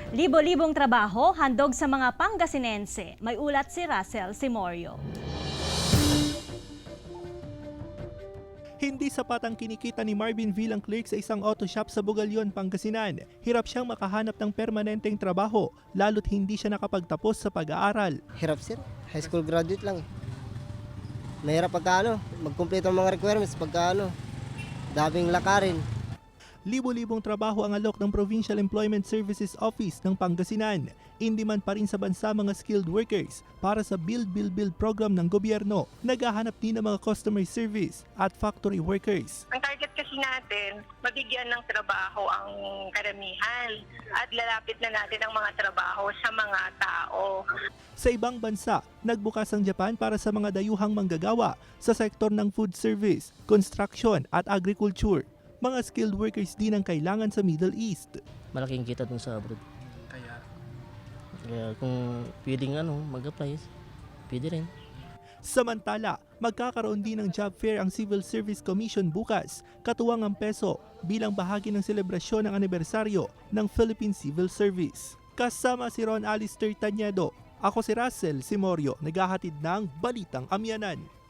Libu-libong trabaho, handog sa mga Pangasinense. May ulat si Russell Simorio. Hindi sapat ang kinikita ni Marvin bilang clerk sa isang auto shop sa Bugalyon, Pangasinan. Hirap siyang makahanap ng permanenteng trabaho, lalo't hindi siya nakapagtapos sa pag-aaral. Hirap sir, high school graduate lang. Mahirap pagka mag-complete ang mga requirements pagka daming lakarin. Libu-libong trabaho ang alok ng Provincial Employment Services Office ng Pangasinan. In-demand pa rin sa bansa mga skilled workers para sa Build program ng gobyerno. Naghahanap din ng mga customer service at factory workers. Ang target kasi natin, mabigyan ng trabaho ang karamihan at lalapit na natin ang mga trabaho sa mga tao. Sa ibang bansa, nagbukas ang Japan para sa mga dayuhang manggagawa sa sektor ng food service, construction at agriculture. Mga skilled workers din ang kailangan sa Middle East. Malaking kita dun sa abroad. Kaya kung pwedeng mag-apply, pwede rin. Samantala, magkakaroon din ng job fair ang Civil Service Commission bukas, katuwang ang peso bilang bahagi ng selebrasyon ng anibersaryo ng Philippine Civil Service. Kasama si Ron Alistair Tañedo, ako si Russell Simorio, naghahatid ng Balitang Amianan.